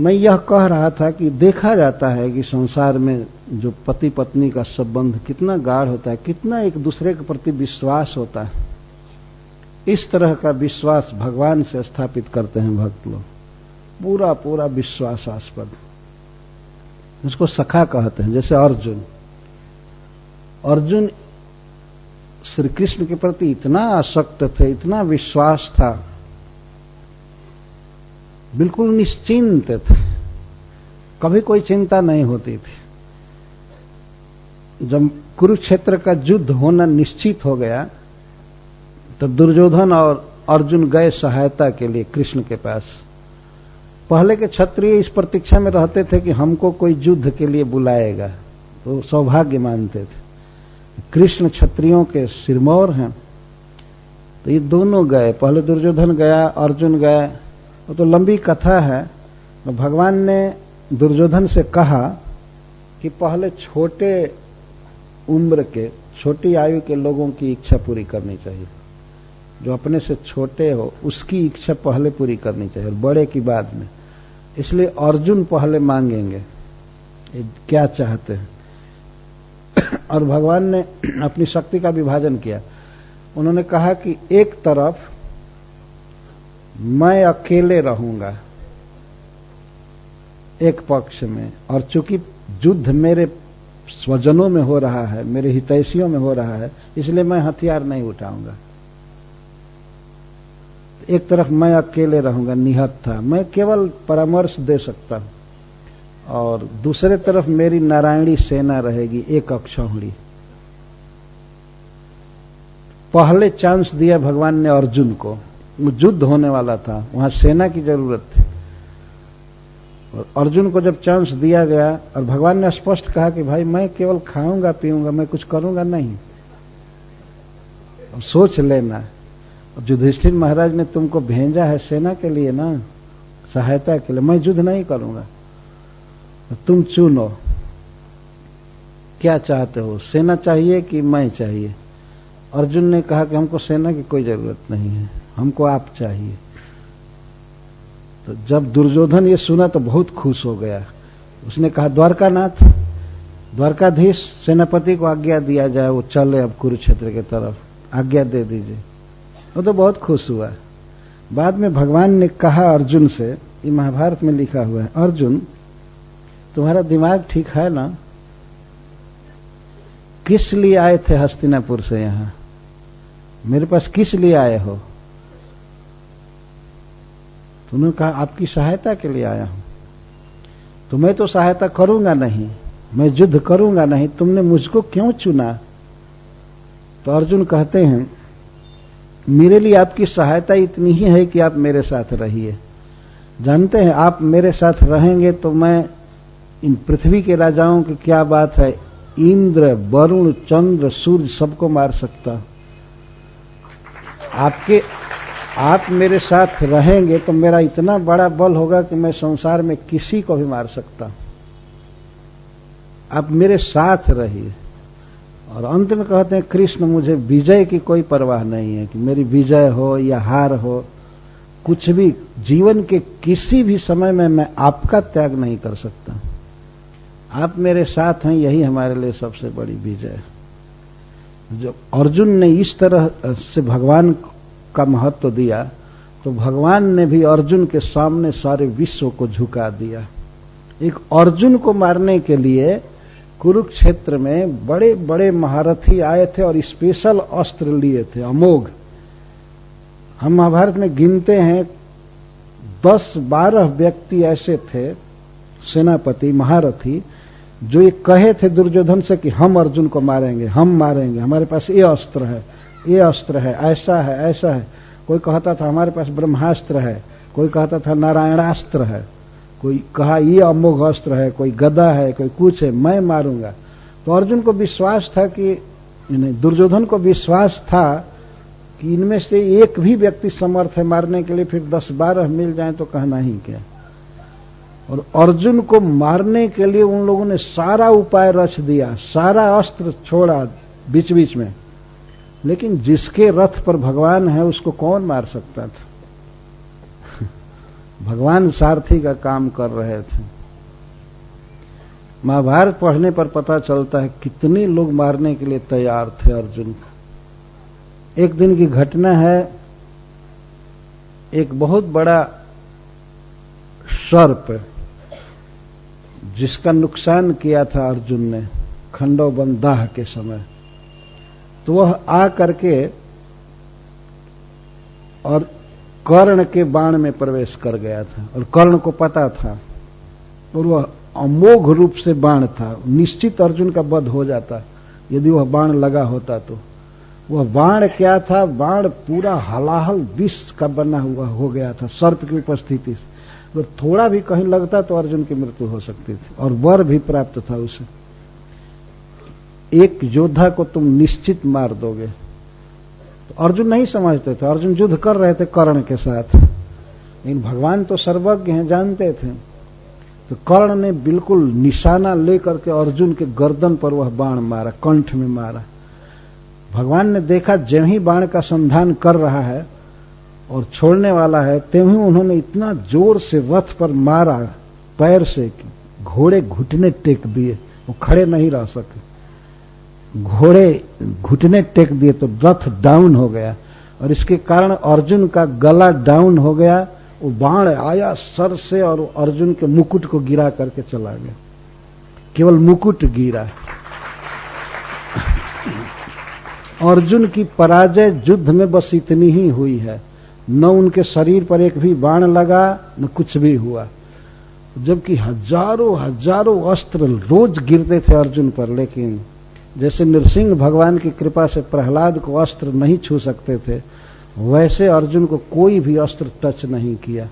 तो मैं यह कह रहा था कि देखा जाता है कि संसार में जो पति पत्नी का संबंध कितना गाढ़ होता है, कितना एक दूसरे के प्रति विश्वास होता है। इस तरह का विश्वास भगवान से स्थापित करते हैं भक्त लोग, पूरा पूरा विश्वासास्पद, जिसको सखा कहते हैं। जैसे अर्जुन श्री कृष्ण के प्रति इतना आसक्त थे, इतना विश्वास था, बिल्कुल निश्चिंत थे, कभी कोई चिंता नहीं होती थी। जब कुरुक्षेत्र का युद्ध होना निश्चित हो गया तो दुर्योधन और अर्जुन गए सहायता के लिए कृष्ण के पास। पहले के क्षत्रिय इस प्रतीक्षा में रहते थे कि हमको कोई युद्ध के लिए बुलाएगा, तो सौभाग्य मानते थे। कृष्ण क्षत्रियों के सिरमौर हैं, तो ये दोनों गए। पहले दुर्योधन गया, अर्जुन गए, वो तो लंबी कथा है। तो भगवान ने दुर्योधन से कहा कि पहले छोटे उम्र के, छोटी आयु के लोगों की इच्छा पूरी करनी चाहिए। जो अपने से छोटे हो उसकी इच्छा पहले पूरी करनी चाहिए, और बड़े की बाद में। इसलिए अर्जुन पहले मांगेंगे क्या चाहते हैं। और भगवान ने अपनी शक्ति का विभाजन किया। उन्होंने कहा कि एक तरफ मैं अकेले रहूंगा एक पक्ष में, और चूंकि युद्ध मेरे स्वजनों में हो रहा है, मेरे हितैषियों में हो रहा है, इसलिए मैं हथियार नहीं उठाऊंगा। एक तरफ मैं अकेले रहूंगा, निहत्था, मैं केवल परामर्श दे सकता हूं, और दूसरे तरफ मेरी नारायणी सेना रहेगी, एक अक्षौहिणी। पहले चांस दिया भगवान ने अर्जुन को, युद्ध होने वाला था, वहां सेना की जरूरत थी। और अर्जुन को जब चांस दिया गया, और भगवान ने स्पष्ट कहा कि भाई मैं केवल खाऊंगा पीऊंगा, मैं कुछ करूंगा नहीं, अब सोच लेना। युधिष्ठिर महाराज ने तुमको भेजा है सेना के लिए ना, सहायता के लिए, मैं युद्ध नहीं करूंगा, तुम चुनो क्या चाहते हो, सेना चाहिए कि मैं चाहिए। अर्जुन ने कहा कि हमको सेना की कोई जरूरत नहीं है, हमको आप चाहिए। तो जब दुर्योधन ये सुना तो बहुत खुश हो गया। उसने कहा द्वारकानाथ, द्वारकाधीश, सेनापति को आज्ञा दिया जाए, वो चले अब कुरुक्षेत्र की तरफ, आज्ञा दे दीजिए। वो तो बहुत खुश हुआ। बाद में भगवान ने कहा अर्जुन से, ये महाभारत में लिखा हुआ है, अर्जुन तुम्हारा दिमाग ठीक है ना? किस लिए आए थे हस्तिनापुर से यहां? मेरे पास किस लिए आए हो? तुमने कहा आपकी सहायता के लिए आया हूं। तो मैं तो सहायता करूंगा नहीं, मैं युद्ध करूंगा नहीं, तुमने मुझको क्यों चुना? तो अर्जुन कहते हैं मेरे लिए आपकी सहायता इतनी ही है कि आप मेरे साथ रहिए। जानते हैं आप मेरे साथ रहेंगे तो मैं इन पृथ्वी के राजाओं की क्या बात है, इंद्र, वरुण, चंद्र, सूर्य सबको मार सकता हूं। आप मेरे साथ रहेंगे तो मेरा इतना बड़ा बल होगा कि मैं संसार में किसी को भी मार सकता हूं। आप मेरे साथ रहिए। और अंत में कहते हैं कृष्ण मुझे विजय की कोई परवाह नहीं है, कि मेरी विजय हो या हार हो, कुछ भी, जीवन के किसी भी समय में मैं आपका त्याग नहीं कर सकता। आप मेरे साथ हैं, यही हमारे लिए सबसे बड़ी विजय है। जो अर्जुन ने इस तरह से भगवान का महत्व दिया, तो भगवान ने भी अर्जुन के सामने सारे विश्व को झुका दिया। एक अर्जुन को मारने के लिए कुरुक्षेत्र में बड़े बड़े महारथी आए थे और स्पेशल अस्त्र लिए थे, अमोघ। हम महाभारत में गिनते हैं 10-12 व्यक्ति ऐसे थे, सेनापति, महारथी, जो ये कहे थे दुर्योधन से कि हम अर्जुन को मारेंगे, हम मारेंगे, हमारे पास ये अस्त्र है, ये अस्त्र है, ऐसा है, ऐसा है। कोई कहता था हमारे पास ब्रह्मास्त्र है, कोई कहता था नारायणास्त्र है, कोई कहा ये अमोघ अस्त्र है, कोई गदा है, कोई कुछ है, मैं मारूंगा। तो अर्जुन को विश्वास था कि, दुर्योधन को विश्वास था कि इनमें से एक भी व्यक्ति समर्थ है मारने के लिए, फिर 10-12 मिल जाए तो कहना ही क्या। और अर्जुन को मारने के लिए उन लोगों ने सारा उपाय रच दिया, सारा अस्त्र छोड़ा बीच बीच में, लेकिन जिसके रथ पर भगवान है उसको कौन मार सकता था? भगवान सारथी का काम कर रहे थे। महाभारत पढ़ने पर पता चलता है कितने लोग मारने के लिए तैयार थे अर्जुन को। एक दिन की घटना है, एक बहुत बड़ा सर्प जिसका नुकसान किया था अर्जुन ने खंडोबन दाह के समय, तो वह आ करके और कर्ण के बाण में प्रवेश कर गया था और कर्ण को पता था और वह अमोघ रूप से बाण था। निश्चित अर्जुन का वध हो जाता यदि वह बाण लगा होता तो। वह बाण क्या था? बाण पूरा हलाहल विष का बना हुआ हो गया था सर्प की उपस्थिति से। अगर थोड़ा भी कहीं लगता तो अर्जुन की मृत्यु हो सकती थी और वर भी प्राप्त था उसे। एक योद्धा को तुम निश्चित मार दोगे। तो अर्जुन नहीं समझते थे, अर्जुन युद्ध कर रहे थे कर्ण के साथ, लेकिन भगवान तो सर्वज्ञ हैं, जानते थे। तो कर्ण ने बिल्कुल निशाना लेकर के अर्जुन के गर्दन पर वह बाण मारा, कंठ में मारा। भगवान ने देखा जब ही बाण का संधान कर रहा है और छोड़ने वाला है, तभी उन्होंने इतना जोर से रथ पर मारा पैर से कि घोड़े घुटने टेक दिए, वो खड़े नहीं रह सके। घोड़े घुटने टेक दिए तो रथ डाउन हो गया और इसके कारण अर्जुन का गला डाउन हो गया। वो बाण आया सर से और अर्जुन के मुकुट को गिरा करके चला गया, केवल मुकुट गिरा। अर्जुन की पराजय युद्ध में बस इतनी ही हुई है, न उनके शरीर पर एक भी बाण लगा न कुछ भी हुआ, जबकि हजारों हजारों अस्त्र रोज गिरते थे अर्जुन पर। लेकिन जैसे नृसिंह भगवान की कृपा से प्रहलाद को अस्त्र नहीं छू सकते थे, वैसे अर्जुन को कोई भी अस्त्र टच नहीं किया।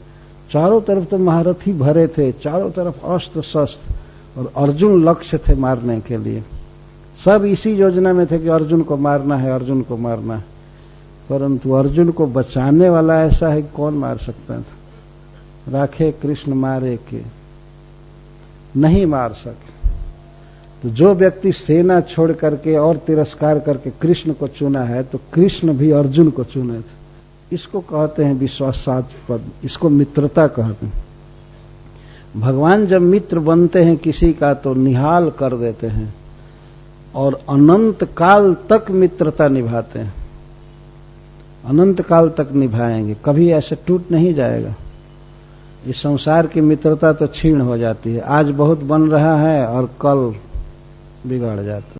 चारों तरफ तो महारथी भरे थे, चारों तरफ अस्त्र शस्त्र, और अर्जुन लक्ष्य थे मारने के लिए। सब इसी योजना में थे कि अर्जुन को मारना है, अर्जुन को मारना है। परंतु अर्जुन को बचाने वाला ऐसा है कि कौन मार सकता था। राखे कृष्ण मारे के, नहीं मार सके। तो जो व्यक्ति सेना छोड़ करके और तिरस्कार करके कृष्ण को चुना है, तो कृष्ण भी अर्जुन को चुने थे। इसको कहते हैं विश्वासास्पद, इसको मित्रता कहते हैं। भगवान जब मित्र बनते हैं किसी का तो निहाल कर देते हैं और अनंत काल तक मित्रता निभाते हैं, अनंत काल तक निभाएंगे, कभी ऐसे टूट नहीं जाएगा। इस संसार की मित्रता तो क्षीण हो जाती है, आज बहुत बन रहा है और कल बिगड़ जाता है।